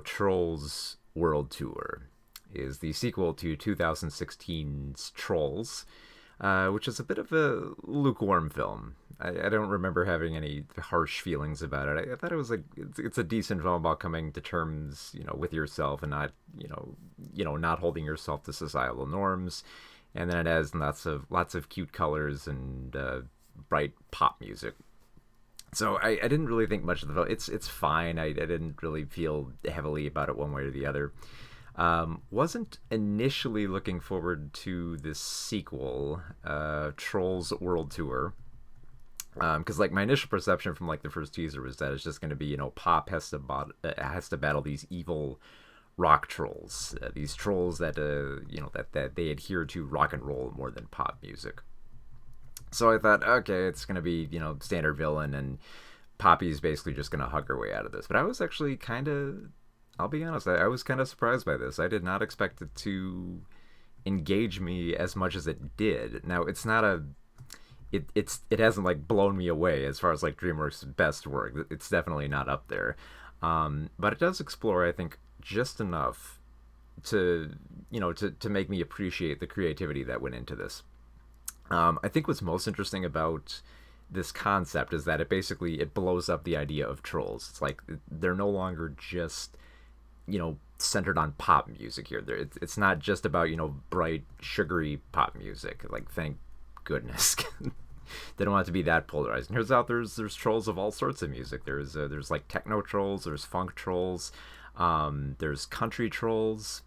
Trolls World Tour is the sequel to 2016's Trolls, which is a bit of a lukewarm film. I don't remember having any harsh feelings about it. I thought it was it's a decent film about coming to terms, with yourself and not, not holding yourself to societal norms. And then it has lots of cute colors and bright pop music. So I didn't really think much of the film. It's fine. I didn't really feel heavily about it one way or the other. Wasn't initially looking forward to this sequel, Trolls World Tour, because my initial perception from the first teaser was that it's just going to be Pop has to battle these evil rock trolls, these trolls that that they adhere to rock and roll more than pop music. So I thought, okay, it's going to be, standard villain, and Poppy's basically just going to hug her way out of this. But I was actually I'll be honest, I was kind of surprised by this. I did not expect it to engage me as much as it did. Now, it's not it hasn't blown me away as far as DreamWorks' best work. It's definitely not up there. But it does explore, I think, just enough to make me appreciate the creativity that went into this. I think what's most interesting about this concept is that it blows up the idea of trolls. It's they're no longer just centered on pop music here. It's not just about bright sugary pop music. Thank goodness. They don't want it to be that polarized. And turns out there's trolls of all sorts of music. There's techno trolls, there's funk trolls, there's country trolls,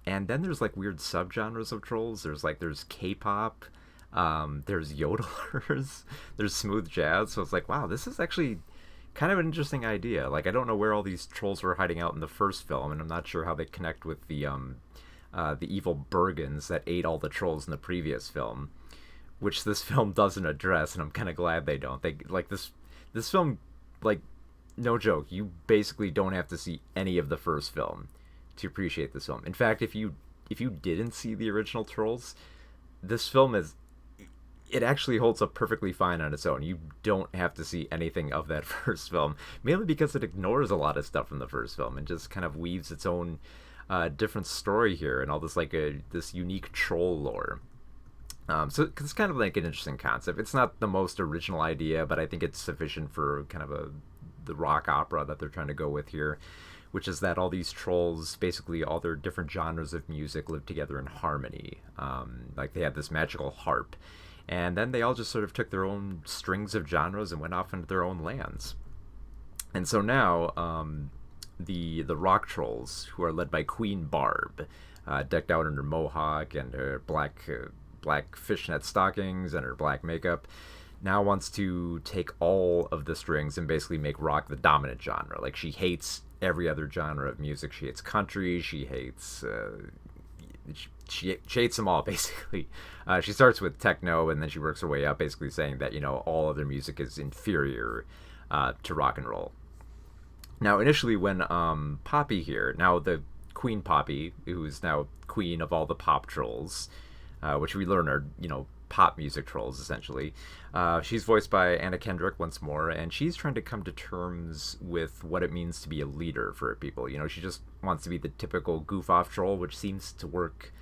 and then there's weird subgenres of trolls. There's K-pop. There's yodelers, there's smooth jazz. So it's wow, this is actually kind of an interesting idea. I don't know where all these trolls were hiding out in the first film, and I'm not sure how they connect with the evil Bergens that ate all the trolls in the previous film, which this film doesn't address, and I'm kind of glad they don't. They this film, no joke, you basically don't have to see any of the first film to appreciate this film. In fact, if you didn't see the original Trolls, this film it actually holds up perfectly fine on its own. You don't have to see anything of that first film, mainly because it ignores a lot of stuff from the first film and just kind of weaves its own different story here and all this this unique troll lore. So it's kind of an interesting concept. It's not the most original idea, but I think it's sufficient for kind of the rock opera that they're trying to go with here, which is that all these trolls, basically all their different genres of music, live together in harmony. They have this magical harp. And then they all just sort of took their own strings of genres and went off into their own lands. And so now, the rock trolls, who are led by Queen Barb, decked out in her mohawk and her black fishnet stockings and her black makeup, now wants to take all of the strings and basically make rock the dominant genre. She hates every other genre of music. She hates country. She hates she hates them all, basically. She starts with techno, and then she works her way up, basically saying that all other music is inferior to rock and roll. Now, initially, when Poppy here, now the Queen Poppy, who is now queen of all the pop trolls, which we learn are pop music trolls, essentially. She's voiced by Anna Kendrick once more, and she's trying to come to terms with what it means to be a leader for her people. She just wants to be the typical goof-off troll, which seems to work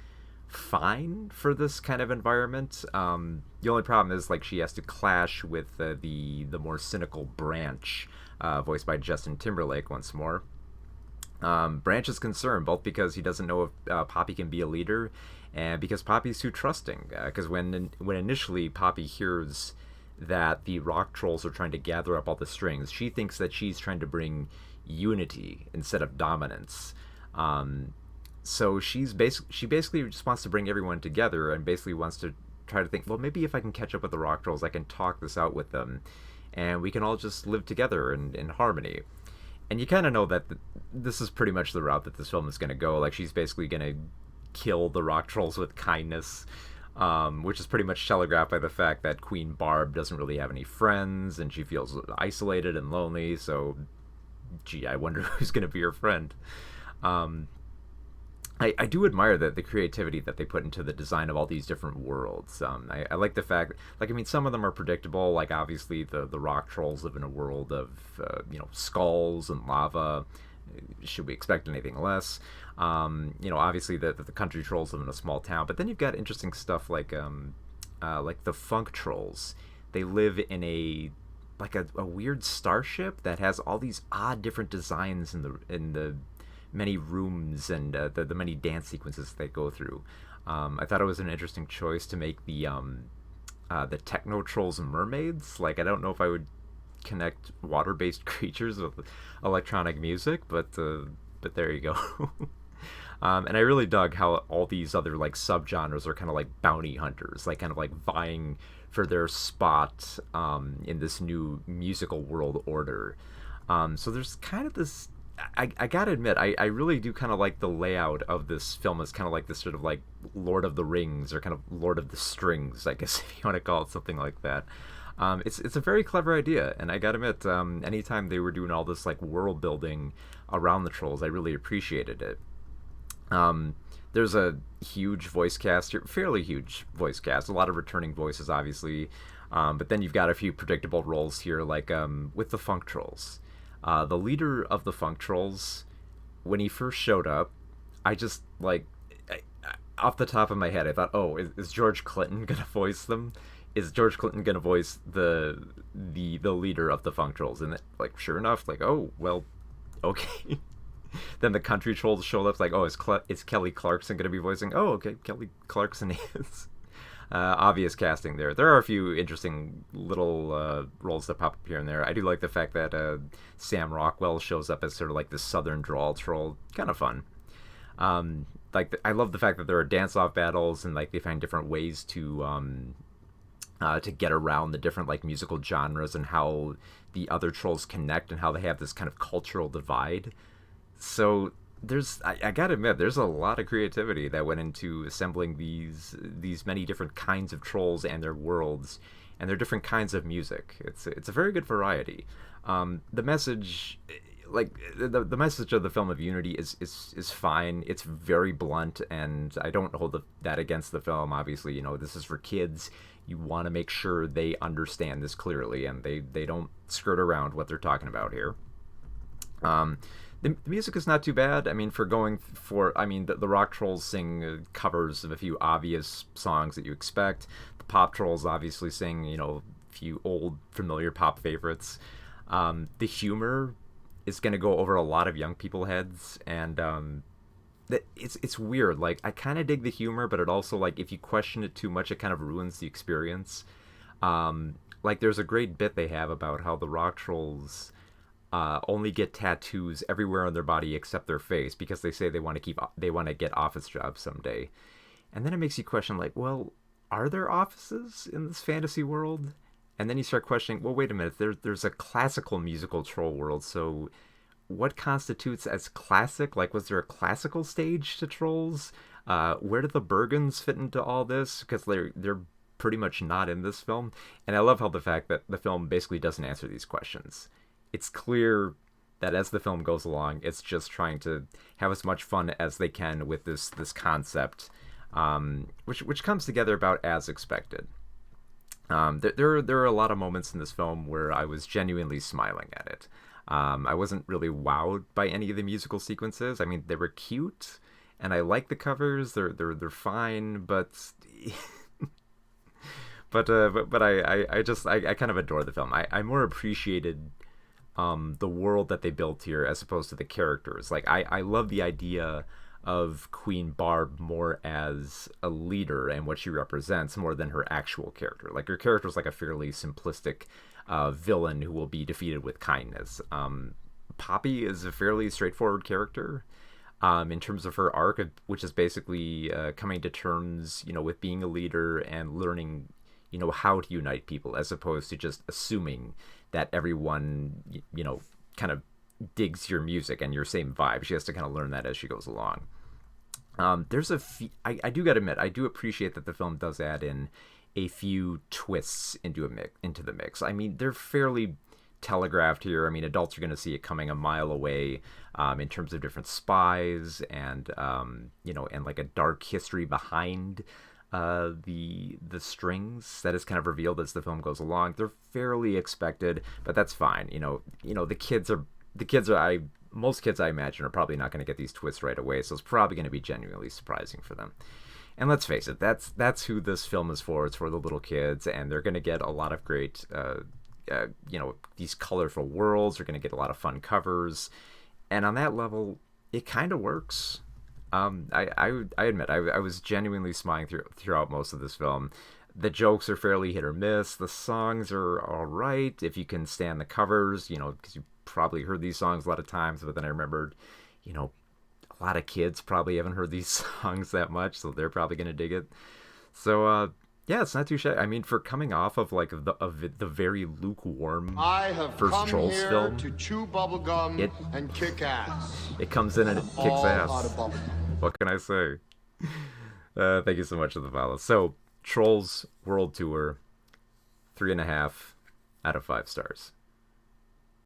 fine for this kind of environment. The only problem is, she has to clash with the more cynical Branch, voiced by Justin Timberlake once more. Branch is concerned, both because he doesn't know if Poppy can be a leader, and because Poppy's too trusting. Because when initially Poppy hears that the rock trolls are trying to gather up all the strings, she thinks that she's trying to bring unity instead of dominance. So she basically just wants to bring everyone together and basically wants to try to think, well, maybe if I can catch up with the rock trolls, I can talk this out with them, and we can all just live together in harmony. And you kind of know that this is pretty much the route that this film is going to go. She's basically going to kill the rock trolls with kindness, which is pretty much telegraphed by the fact that Queen Barb doesn't really have any friends, and she feels isolated and lonely, so, gee, I wonder who's going to be her friend. I do admire the creativity that they put into the design of all these different worlds. I like the fact, some of them are predictable. Obviously, the rock trolls live in a world of, skulls and lava. should we expect anything less? Obviously the country trolls live in a small town, but then you've got interesting stuff like the funk trolls. They live in a weird starship that has all these odd different designs in the many rooms and the many dance sequences they go through. I thought it was an interesting choice to make the techno trolls mermaids. Like, I don't know if I would connect water-based creatures with electronic music, but there you go. And I really dug how all these other like subgenres are kind of like bounty hunters, like kind of like vying for their spot in this new musical world order. So there's kind of this. I gotta admit, I really do kind of like the layout of this film as kind of like this sort of like Lord of the Rings or kind of Lord of the Strings, I guess if you want to call it something like that. It's a very clever idea, and I gotta admit, anytime they were doing all this like world building around the trolls, I really appreciated it. There's a huge voice cast, fairly huge voice cast, a lot of returning voices, obviously. But then you've got a few predictable roles here, like with the Funk Trolls. The leader of the Funk Trolls, when he first showed up, I just like, off the top of my head, I thought, oh, is George Clinton gonna voice them? Is George Clinton gonna voice the leader of the Funk Trolls? And like, sure enough, like, oh well, okay. Then the country trolls showed up, like, oh, is Kelly Clarkson going to be voicing? Oh, okay, Kelly Clarkson is. Obvious casting there. There are a few interesting little roles that pop up here and there. I do like the fact that Sam Rockwell shows up as sort of like this southern drawl troll. Kind of fun. I love the fact that there are dance-off battles and like they find different ways to get around the different like musical genres and how the other trolls connect and how they have this kind of cultural divide. So I gotta admit, there's a lot of creativity that went into assembling these many different kinds of trolls and their worlds and their different kinds of music. It's a very good variety. The message, like the message of the film of Unity is fine. It's very blunt, and I don't hold that against the film. Obviously, this is for kids. You want to make sure they understand this clearly, and they don't skirt around what they're talking about here. The music is not too bad. I mean, the rock trolls sing covers of a few obvious songs that you expect. The pop trolls obviously sing, a few old familiar pop favorites. The humor is going to go over a lot of young people heads, and it's weird. Like, I kind of dig the humor, but it also, like, if you question it too much, it kind of ruins the experience. Like, there's a great bit they have about how the rock trolls only get tattoos everywhere on their body except their face because they say they want to get office jobs someday. And then it makes you question, like, well, are there offices in this fantasy world? And then you start questioning, well, wait a minute, there's a classical musical troll world, so what constitutes as classic? Like, was there a classical stage to trolls? Where do the Bergens fit into all this? Because they're pretty much not in this film. And I love how the fact that the film basically doesn't answer these questions. It's clear that as the film goes along, it's just trying to have as much fun as they can with this concept, which comes together about as expected. There are a lot of moments in this film where I was genuinely smiling at it. I wasn't really wowed by any of the musical sequences. I mean, they were cute, and I like the covers. They're fine, but but I kind of adore the film. I more appreciated the world that they built here as opposed to the characters. Like, I love the idea of Queen Barb more as a leader and what she represents more than her actual character. Like, her character is like a fairly simplistic villain who will be defeated with kindness. Poppy is a fairly straightforward character in terms of her arc, which is basically coming to terms, with being a leader and learning, how to unite people as opposed to just assuming that everyone, kind of digs your music and your same vibe. She has to kind of learn that as she goes along. I do gotta admit, I do appreciate that the film does add in a few twists into the mix. I mean, they're fairly telegraphed here. I mean, adults are going to see it coming a mile away in terms of different spies and and like a dark history behind the strings that is kind of revealed as the film goes along. They're fairly expected, but that's fine. The kids are most kids, I imagine, are probably not going to get these twists right away, so it's probably going to be genuinely surprising for them. And let's face it, that's who this film is for. It's for the little kids, and they're going to get a lot of great, these colorful worlds. They're going to get a lot of fun covers, and on that level, it kind of works. I admit I was genuinely smiling throughout most of this film. The jokes are fairly hit or miss. The songs are all right if you can stand the covers, because you probably heard these songs a lot of times. But then I remembered, you know, a lot of kids probably haven't heard these songs that much, so they're probably gonna dig it. So yeah, it's not too shabby. I mean, for coming off of like the very lukewarm I have first come Trolls here film, to chew bubblegum it and kick ass. it comes in and it kicks All out ass. of bubblegum. What can I say? Thank you so much for the follow. So, Trolls World Tour, 3.5 out of 5 stars.